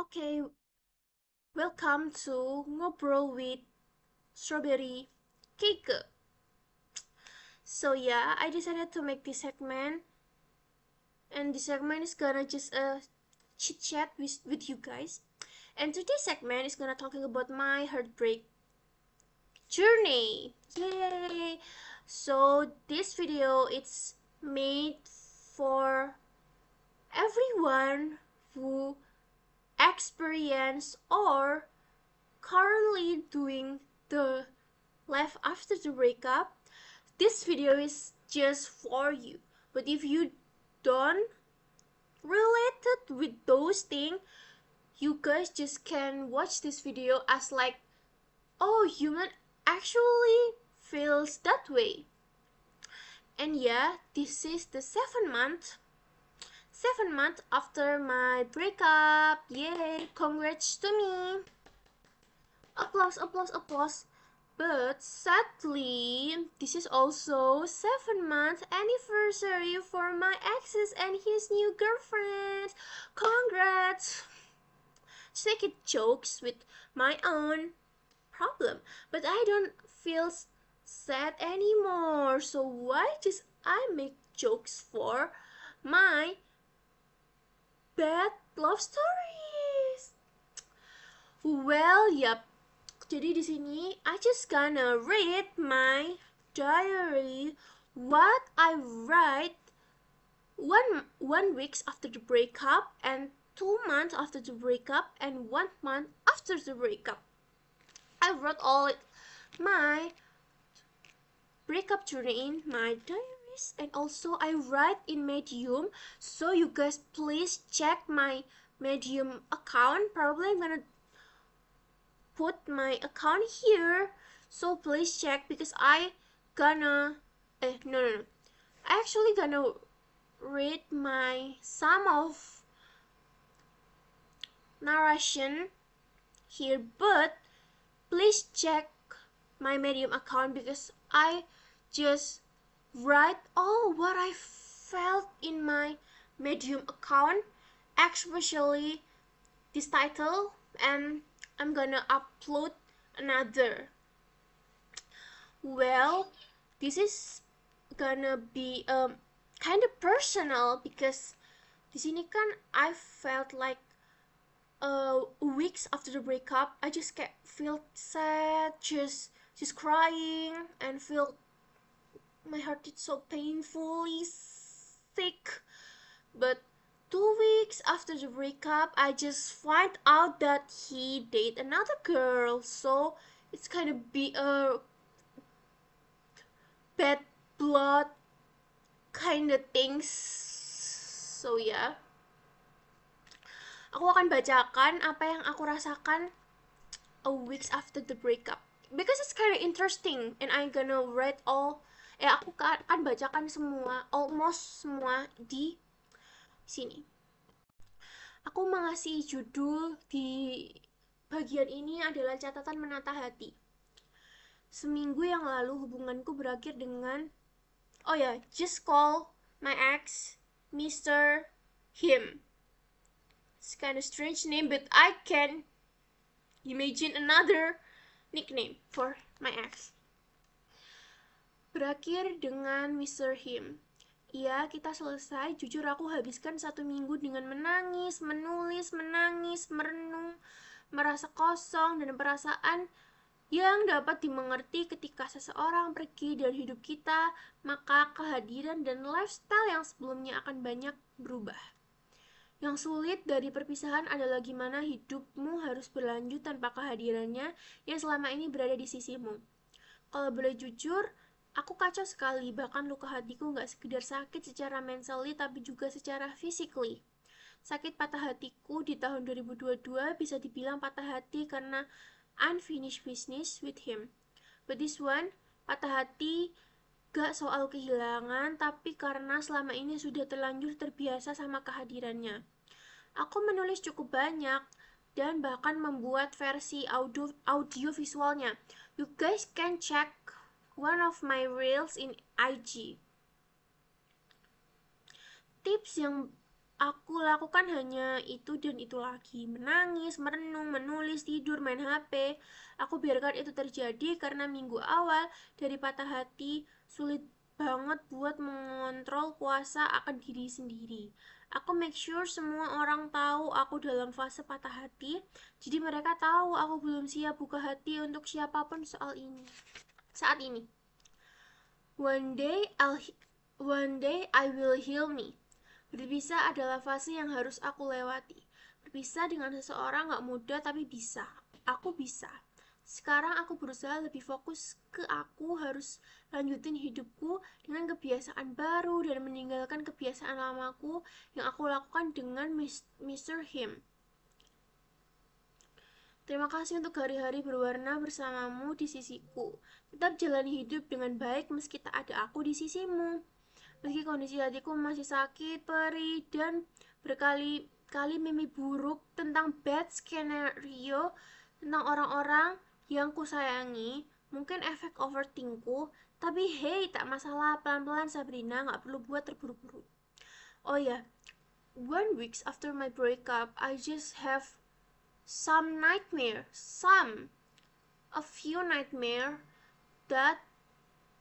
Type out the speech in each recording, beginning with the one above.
Okay, welcome to Ngobrol with Strawberry Cake. So yeah, I decided to make this segment, and this segment is gonna just chit chat with you guys. And today's segment is gonna talking about my heartbreak journey. Yay! So this video it's made for everyone who experience or currently doing the life after the breakup. This video is just for you. But if you don't relate it with those things, you guys just can watch this video as like, oh, human actually feels that way. And yeah, this is the 7 month after my breakup. Yay, congrats to me. Applause, applause, applause. But sadly, this is also 7 month anniversary for my exes and his new girlfriend. Congrats! Just make it jokes with my own problem, but I don't feel sad anymore. So why just I make jokes for my bad love stories? Well, yep. Jadi di sini I just gonna read my diary, what I write one weeks after the breakup, and 2 months after the breakup, and 1 month after the breakup. I wrote all my breakup journey in my diaries, and also I write in Medium. So you guys please check my Medium account. Probably I'm gonna put my account here, so please check because I gonna no, I actually gonna read my some of narration here, but please check my Medium account because I just write all what I felt in my Medium account, especially this title, and I'm gonna upload another. Well, this is gonna be kind of personal because di sini kan I felt like weeks after the breakup I just feel sad, just crying, and feel my heart is so painfully sick. But 2 weeks after the breakup I just find out that he dated another girl, so it's kind of be a bad blood kind of things. So yeah, aku akan bacakan apa yang aku rasakan a weeks after the breakup because it's kind of interesting, and I'm gonna read all. Aku akan bacakan semua, almost semua di sini. Aku mengasih judul di bagian ini adalah catatan menata hati. Seminggu yang lalu hubunganku berakhir dengan just call my ex Mr. Him. It's kind of strange name, but I can imagine another nickname for my ex. Berakhir dengan Mr. Him. Iya, kita selesai. Jujur aku habiskan 1 minggu dengan menangis, menulis, menangis, merenung, merasa kosong, dan perasaan yang dapat dimengerti ketika seseorang pergi dari hidup kita, maka kehadiran dan lifestyle yang sebelumnya akan banyak berubah. Yang sulit dari perpisahan adalah gimana hidupmu harus berlanjut tanpa kehadirannya yang selama ini berada di sisimu. Kalau boleh jujur, aku kacau sekali, bahkan luka hatiku gak sekedar sakit secara mentally tapi juga secara physically. Sakit patah hatiku di tahun 2022 bisa dibilang patah hati karena unfinished business with him. But this one, patah hati gak soal kehilangan, tapi karena selama ini sudah terlanjur terbiasa sama kehadirannya. Aku menulis cukup banyak dan bahkan membuat versi audio visualnya. You guys can check one of my reels in IG. Tips yang aku lakukan hanya itu dan itu lagi. Menangis, merenung, menulis, tidur, main HP. Aku biarkan itu terjadi karena minggu awal dari patah hati sulit banget buat mengontrol kuasa akan diri sendiri. Aku make sure semua orang tahu aku dalam fase patah hati. Jadi mereka tahu aku belum siap buka hati untuk siapapun soal ini. Saat ini. One day I will heal me. Berpisah adalah fase yang harus aku lewati. Berpisah dengan seseorang gak mudah tapi bisa. Aku bisa. Sekarang aku berusaha lebih fokus ke aku harus lanjutin hidupku dengan kebiasaan baru dan meninggalkan kebiasaan lamaku yang aku lakukan dengan Mr. Him. Terima kasih untuk hari-hari berwarna bersamamu di sisiku. Tetap jalani hidup dengan baik meski tak ada aku di sisimu. Meski kondisi hatiku masih sakit, perih, dan berkali-kali mimpi buruk tentang bad skenario, tentang orang-orang yang kusayangi, mungkin efek overthinkku, tapi hey, tak masalah, pelan-pelan Sabrina, gak perlu buat terburu-buru. Oh ya, 1 week after my breakup, I just have a few nightmare that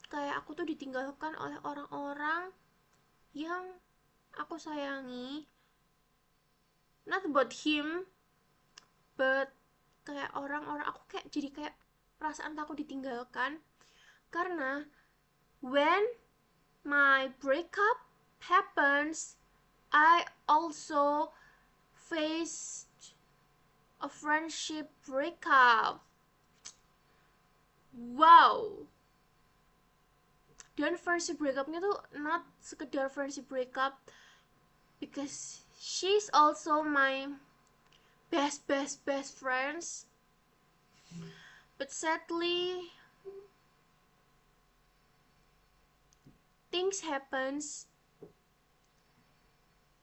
kayak aku tuh ditinggalkan oleh orang-orang yang aku sayangi, not about him, but kayak orang-orang aku kayak jadi kayak perasaan takut ditinggalkan karena when my breakup happens, I also faced a friendship breakup. Wow. Dan friendship breakupnya tuh not sekedar friendship breakup, because she's also my best friends. But sadly, things happens,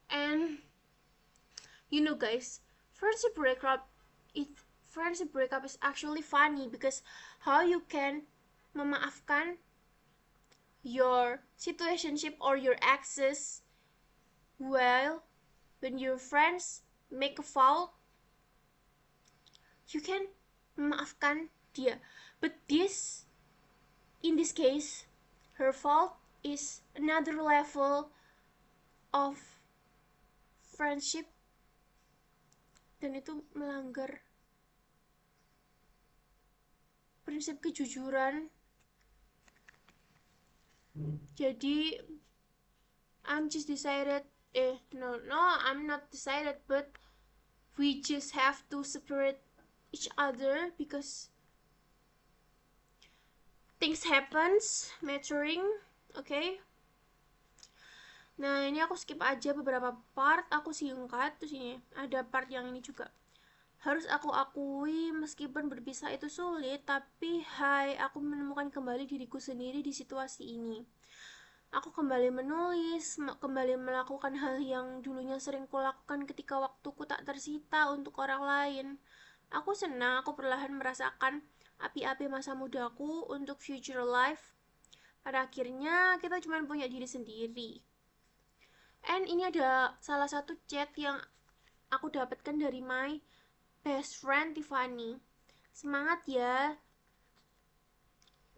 and you know guys, friendship breakup is actually funny because how you can memaafkan your situationship or your exes well when your friends make a fault, you can memaafkan dia. But in this case, her fault is another level of friendship, dan itu melanggar prinsip kejujuran. Jadi I'm just decided, I'm not decided, but we just have to separate each other because things happens, maturing, okay? Nah, ini aku skip aja beberapa part, aku singkat. Terus ini ada part yang ini juga. Harus aku akui, meskipun berpisah itu sulit, tapi aku menemukan kembali diriku sendiri di situasi ini. Aku kembali menulis, kembali melakukan hal yang dulunya sering kulakukan ketika waktuku tak tersita untuk orang lain. Aku senang, aku perlahan merasakan api-api masa mudaku untuk future life. Pada akhirnya, kita cuma punya diri sendiri. And ini ada salah satu chat yang aku dapatkan dari my best friend Tiffany. Semangat ya.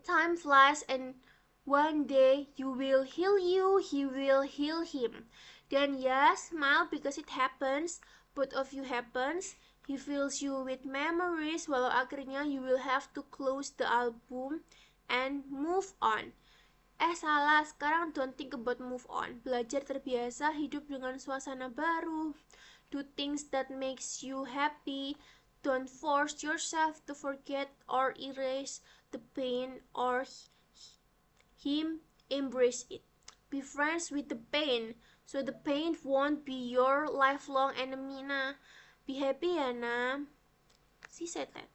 Time flies and one day you will heal you, he will heal him. Dan ya, smile because it happens. Both of you happens. He fills you with memories, walau akhirnya you will have to close the album and move on. Salah, sekarang don't think about move on. Belajar terbiasa hidup dengan suasana baru. Do things that makes you happy. Don't force yourself to forget or erase the pain or him, embrace it. Be friends with the pain, so the pain won't be your lifelong enemy, nah. Be happy ya, nah. She said that.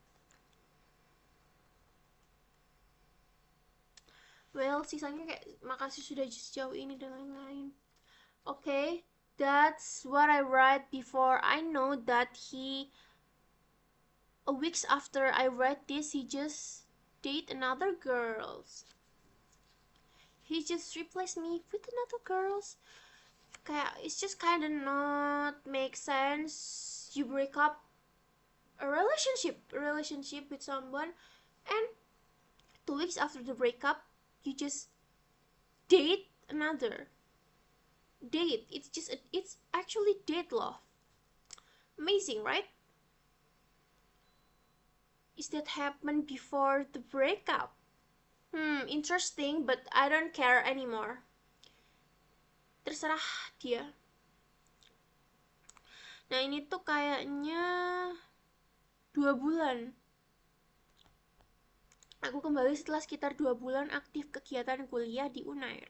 Well, sisanya kayak makasih sudah sejauh ini dan lain-lain. Okay, that's what I write before I know that a weeks after I write this, he just date another girls. He just replaced me with another girls. kayak it's just kind of not make sense. You break up a relationship with someone, and 2 weeks after the breakup you just date another date. It's actually date love. Amazing, right? Is that happened before the breakup? Interesting, but I don't care anymore. Terserah dia. Nah, ini tuh kayaknya 2 bulan. Aku kembali setelah sekitar 2 bulan aktif kegiatan kuliah di Unair.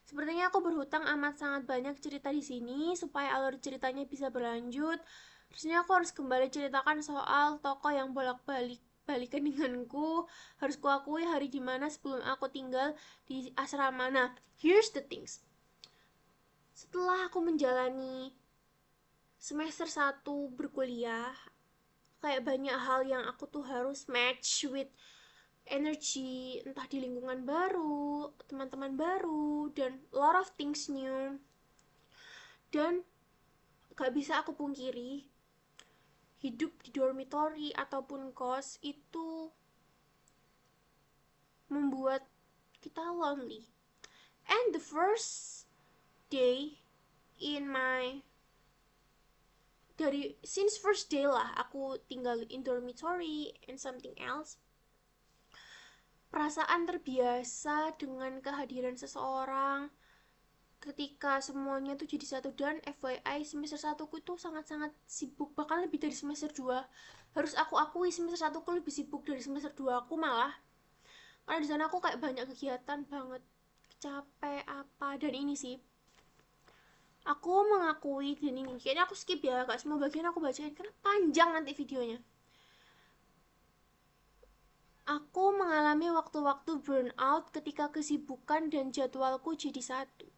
Sepertinya aku berhutang amat sangat banyak cerita di sini supaya alur ceritanya bisa berlanjut. Terusnya aku harus kembali ceritakan soal tokoh yang balikan denganku. Harus kuakui hari dimana sebelum aku tinggal di asrama. Nah, here's the things. Setelah aku menjalani semester 1 berkuliah, kayak banyak hal yang aku tuh harus match with energy, entah di lingkungan baru, teman-teman baru, dan a lot of things new. Dan gak bisa aku pungkiri, hidup di dormitory ataupun kos itu membuat kita lonely. And the first day in my since first day lah aku tinggal in dormitory and something else, perasaan terbiasa dengan kehadiran seseorang ketika semuanya tuh jadi satu. Dan FYI semester 1 ku itu sangat-sangat sibuk, bahkan lebih dari semester 2. Harus aku akui semester 1 ku lebih sibuk dari semester 2 aku malah, karena di sana aku kayak banyak kegiatan banget, capek apa. Dan ini sih aku mengakui, dan ini kayaknya aku skip ya, gak semua bagian aku bacain karena panjang nanti videonya. Aku mengalami waktu-waktu burnout ketika kesibukan dan jadwalku jadi satu.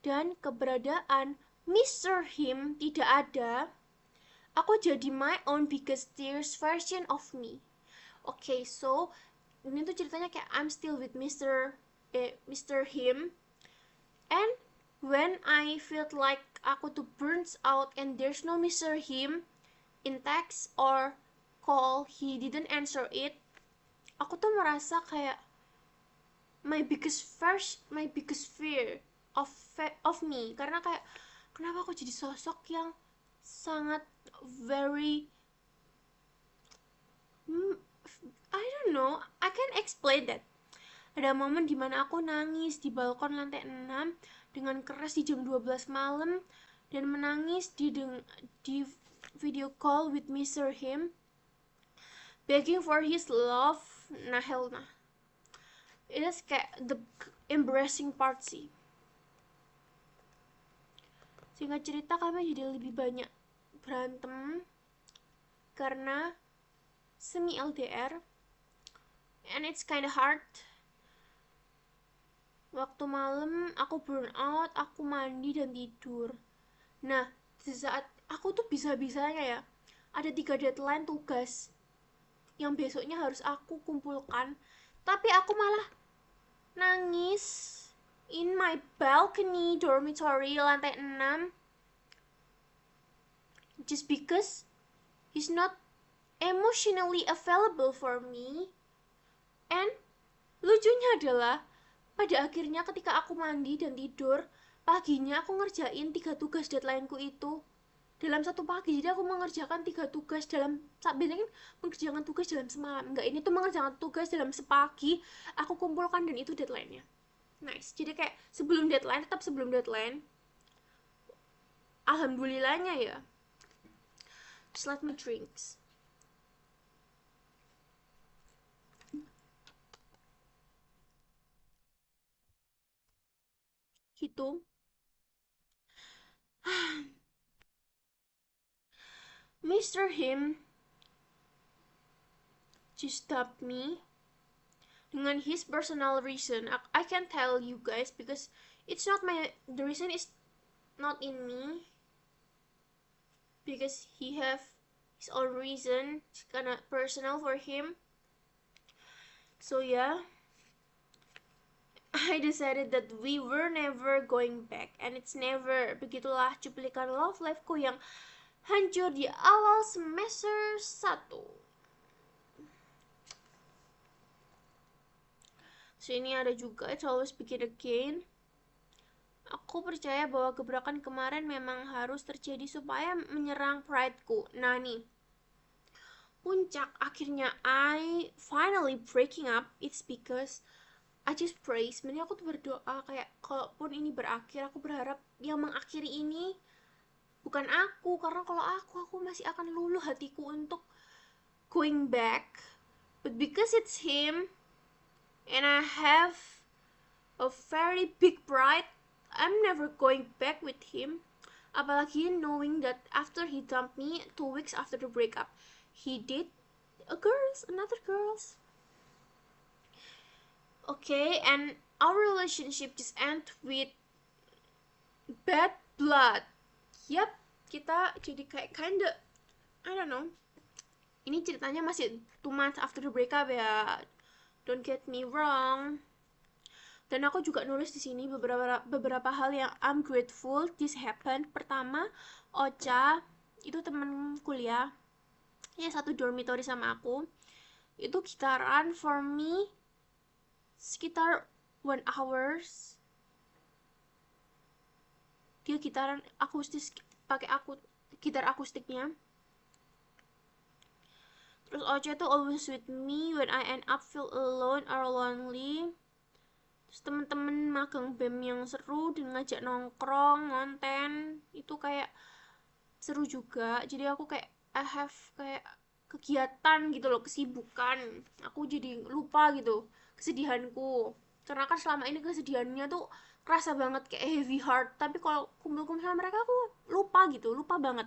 Dan keberadaan Mr. Him tidak ada, aku jadi my own biggest tears version of me. Okay, so ini tuh ceritanya kayak I'm still with Mr. Him, and when I felt like aku tuh burns out and there's no Mr. Him in text or call, he didn't answer it, aku tuh merasa kayak my biggest fear of me, karena kayak kenapa aku jadi sosok yang sangat very I don't know, I can't explain that. Ada momen dimana aku nangis di balkon lantai 6 dengan keras di jam 12 malam, dan menangis di video call with Mr. Him, begging for his love. Nah, hell nah. It is kayak the embarrassing part sih. Singkat cerita, kami jadi lebih banyak berantem karena semi LDR, and it's kinda hard. Waktu malam aku burn out, aku mandi dan tidur. Nah, di saat aku tuh bisa-bisanya ya ada 3 deadline tugas yang besoknya harus aku kumpulkan, tapi aku malah nangis in my balcony dormitory lantai 6 just because he's not emotionally available for me. And lucunya adalah pada akhirnya ketika aku mandi dan tidur, paginya aku ngerjain 3 tugas deadlineku itu dalam satu pagi. Jadi aku mengerjakan 3 tugas dalam, biasanya kan mengerjakan tugas dalam semalam, enggak, ini tuh mengerjakan tugas dalam sepagi, aku kumpulkan dan itu deadline-nya. Nice. Jadi kayak sebelum deadline, tetap sebelum deadline, alhamdulillahnya ya. Just let me drinks. Gitu. Mr. Him just stopped me dengan his personal reason. I can't tell you guys because it's not the reason is not in me, because he have his own reason. It's kinda personal for him. So yeah, I decided that we were never going back, and it's never. Begitulah cuplikan love life-ku yang hancur di awal semester 1. So ini ada juga, it's always begin again. Aku percaya bahwa gebrakan kemarin memang harus terjadi supaya menyerang prideku. Nah nih, puncak akhirnya I finally breaking up, it's because I just pray. Sebenarnya aku tuh berdoa kayak kalaupun ini berakhir, aku berharap yang mengakhiri ini bukan aku, karena kalau aku masih akan luluh hatiku untuk going back. But because it's him and I have a very big pride, I'm never going back with him. Apalagi knowing that after he dumped me 2 weeks after the breakup, he did another girls. Okay, and our relationship just end with bad blood. Yep, kita jadi kayak kinda, I don't know. Ini ceritanya masih 2 months after the breakup ya. Don't get me wrong. Dan aku juga nulis di sini beberapa hal yang I'm grateful this happened. Pertama, Ocha itu temen kuliah ya, satu dormitory sama aku. Itu gitaran for me sekitar 1 hours. Dia gitaran akustis, pakai gitar akustiknya. Terus Ocha tuh always with me when I end up feel alone or lonely. Terus temen-temen magang BEM yang seru dan ngajak nongkrong, ngonten, itu kayak seru juga. Jadi aku kayak I have kayak kegiatan gitu loh, kesibukan. Aku jadi lupa gitu kesedihanku. Karena kan selama ini kesedihannya tuh kerasa banget kayak heavy heart. Tapi kalau kumpul-kumpul sama mereka aku lupa gitu, lupa banget.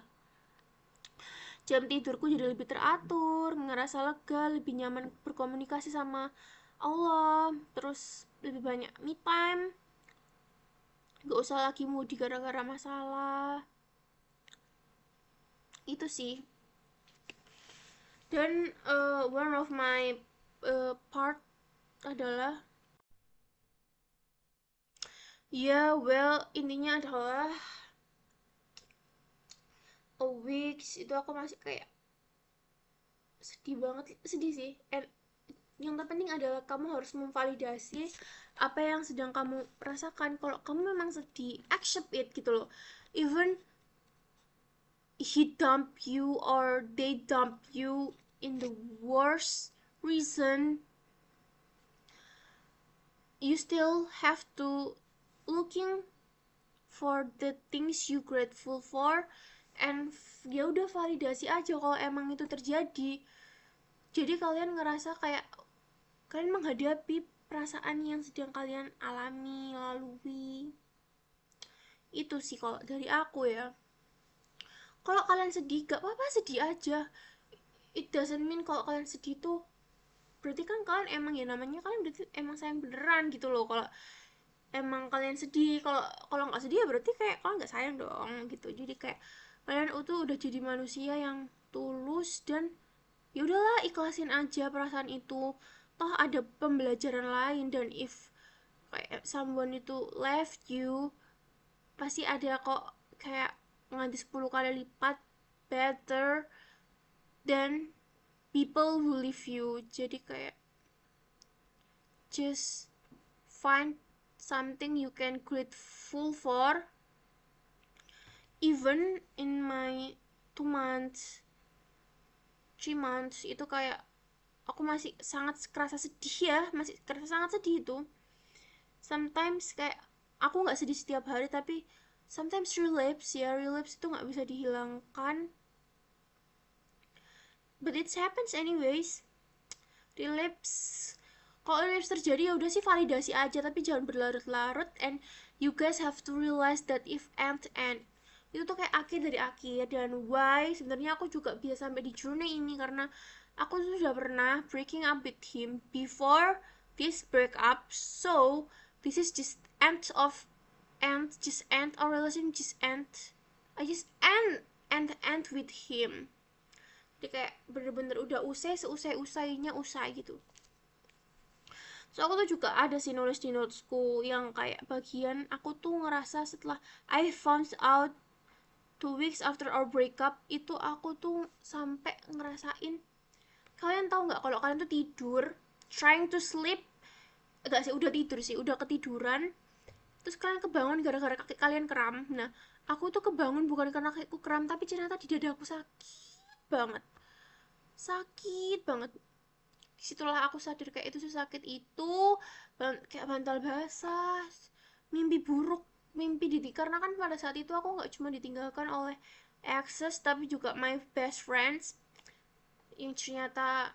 Jam tidurku jadi lebih teratur, ngerasa lega, lebih nyaman berkomunikasi sama Allah, terus lebih banyak me time, gak usah lagi moody gara-gara masalah. Itu sih. Dan one of my part adalah intinya adalah a weeks itu aku masih kayak sedih sih. And yang terpenting adalah kamu harus memvalidasi apa yang sedang kamu rasakan. Kalau kamu memang sedih, accept it gitu loh. Even he dump you or they dump you in the worst reason, you still have to looking for the things you grateful for, and ya udah validasi aja kalau emang itu terjadi. Jadi kalian ngerasa kayak kalian menghadapi perasaan yang sedang kalian alami, lalui. Itu sih kalau dari aku ya. Kalau kalian sedih, gak apa-apa, sedih aja. It doesn't mean kalau kalian sedih tuh berarti kan kalian emang, ya namanya kalian berarti emang sayang beneran gitu loh. Kalau emang kalian sedih, kalau nggak sedih ya berarti kayak kalian nggak sayang dong gitu. Jadi kayak kalian tuh udah jadi manusia yang tulus, dan ya udahlah, ikhlasin aja perasaan itu. Toh ada pembelajaran lain, dan if kayak someone itu left you, pasti ada kok kayak nganti 10 kali lipat better than people who leave you. Jadi kayak just find something you can grateful for. Even in my 2 months 3 months itu kayak aku masih sangat kerasa sedih ya, masih kerasa sangat sedih itu. Sometimes kayak aku nggak sedih setiap hari, tapi sometimes relapse itu nggak bisa dihilangkan, but it happens anyways. Relapse, kalau relapse terjadi ya udah sih, validasi aja, tapi jangan berlarut-larut. And you guys have to realize that if end itu tuh kayak akhir dari akhir. Dan why sebenarnya aku juga bisa sampai di journey ini karena aku tuh sudah pernah breaking up with him before this breakup. So this is just end our relation, just end. I just end with him. Jadi kayak bener-bener udah usai, seusai-usainya usai gitu. So aku tuh juga ada sih nulis di notesku yang kayak bagian aku tuh ngerasa setelah I found out 2 weeks after our breakup itu aku tuh sampai ngerasain, kalian tahu nggak kalau kalian tuh tidur trying to sleep, enggak sih, udah tidur sih, udah ketiduran, terus kalian kebangun gara-gara kaki kalian kram. Nah aku tuh kebangun bukan karena kakiku kram, tapi ternyata di dada aku banget sakit banget. Disitulah aku sadar kayak itu sesakit itu, kayak bantal basah, mimpi buruk, karena kan pada saat itu aku nggak cuma ditinggalkan oleh exes tapi juga my best friends yang ternyata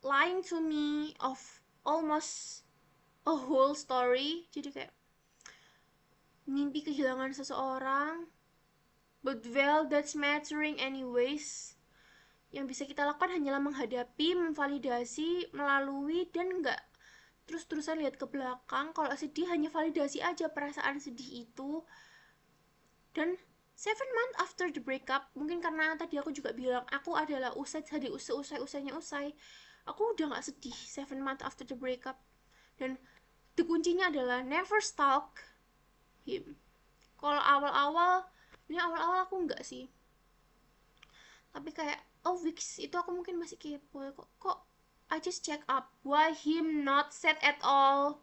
lying to me of almost a whole story. Jadi kayak mimpi kehilangan seseorang, but well that's mattering anyways. Yang bisa kita lakukan hanyalah menghadapi, memvalidasi, melalui, dan nggak terus-terusan lihat ke belakang. Kalau sedih hanya validasi aja perasaan sedih itu. Dan 7 months after the breakup, mungkin karena tadi aku juga bilang aku adalah usai, aku udah nggak sedih 7 months after the breakup. Dan kuncinya adalah never stalk him. Kalau awal-awal aku nggak sih, tapi kayak weeks itu aku mungkin masih kepo, kok I just check up why him not sad at all.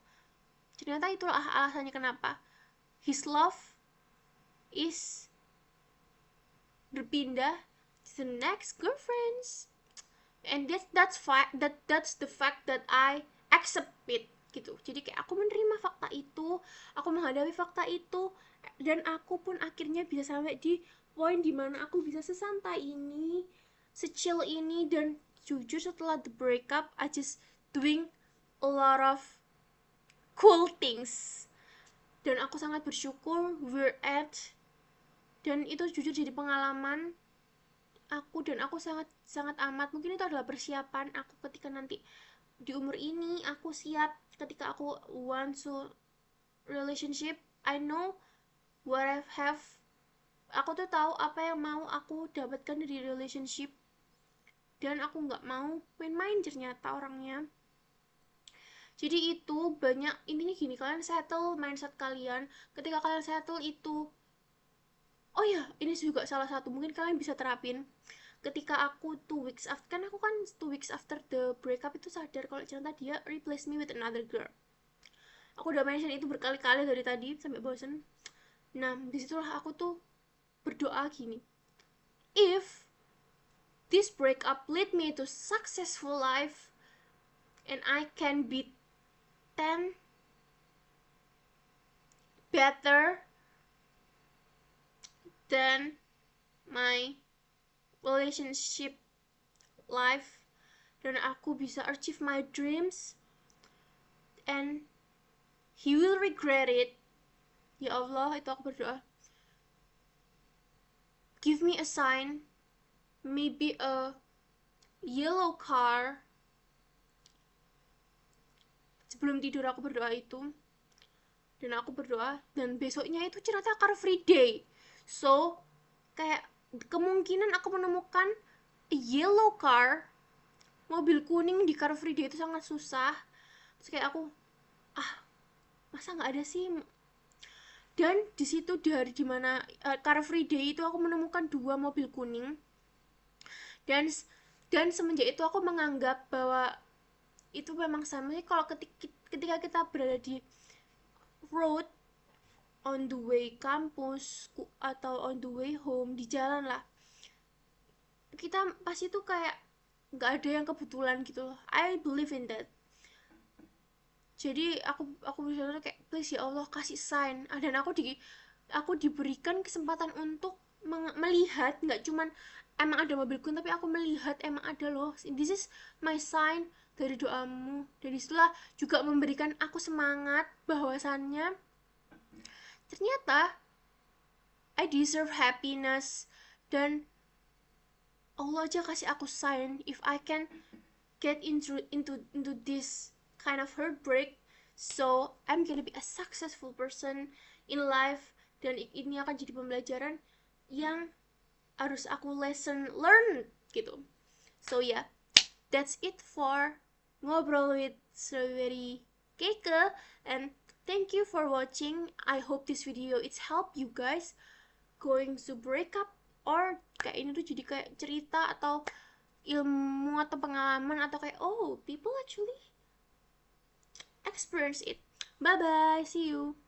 Ternyata itulah alasannya kenapa his love is berpindah to the next girlfriends, and that's the fact that I accept it gitu. Jadi kayak aku menerima fakta itu, aku menghadapi fakta itu, dan aku pun akhirnya bisa sampai di poin dimana aku bisa sesantai ini, sechill ini. Dan jujur setelah the breakup I just doing a lot of cool things, dan aku sangat bersyukur we're at, dan itu jujur jadi pengalaman aku, dan aku sangat amat, mungkin itu adalah persiapan aku ketika nanti di umur ini aku siap ketika aku want to relationship. I know what I have, aku tuh tahu apa yang mau aku dapatkan dari relationship, dan aku nggak mau main-main ternyata orangnya. Jadi itu banyak, intinya gini, kalian settle mindset kalian. Ketika kalian settle itu, oh ya ini juga salah satu mungkin kalian bisa terapin. Ketika aku 2 weeks after, kan aku kan 2 weeks after the breakup itu sadar kalau ternyata dia replace me with another girl. Aku udah mention itu berkali-kali dari tadi sampai bosen. Nah disitulah aku tuh berdoa gini, if this breakup lead me to successful life and I can be 10 better than my relationship life, dan aku bisa achieve my dreams and he will regret it, ya Allah, itu aku berdoa, give me a sign, maybe a yellow car. Sebelum tidur aku berdoa itu, dan aku berdoa, dan besoknya itu ternyata car free day. So kayak kemungkinan aku menemukan a yellow car, mobil kuning di car free day itu sangat susah. Terus kayak aku, masa nggak ada sih. Dan di situ di hari dimana car free day itu aku menemukan 2 mobil kuning, dan semenjak itu aku menganggap bahwa itu memang sama. Kalau ketika kita berada di road, on the way kampus atau on the way home, di jalan lah, kita pasti tuh kayak nggak ada yang kebetulan gitu loh. I believe in that. Jadi aku bisa kayak, please ya Allah kasih sign. Dan aku diberikan kesempatan untuk melihat, nggak cuman emang ada mobil kuning, tapi aku melihat emang ada loh, this is my sign dari doamu. Dari situlah juga memberikan aku semangat bahwasannya ternyata I deserve happiness, dan Allah aja kasih aku sign if I can get into this kind of heartbreak, so I'm gonna be a successful person in life. Dan ini akan jadi pembelajaran yang harus aku lesson learn gitu. So yeah, that's it for ngobrol with Strawberry Cake, and thank you for watching. I hope this video it's help you guys going to break up, or kayak ini tuh jadi kayak cerita atau ilmu atau pengalaman atau kayak oh people actually experience it. Bye bye, see you.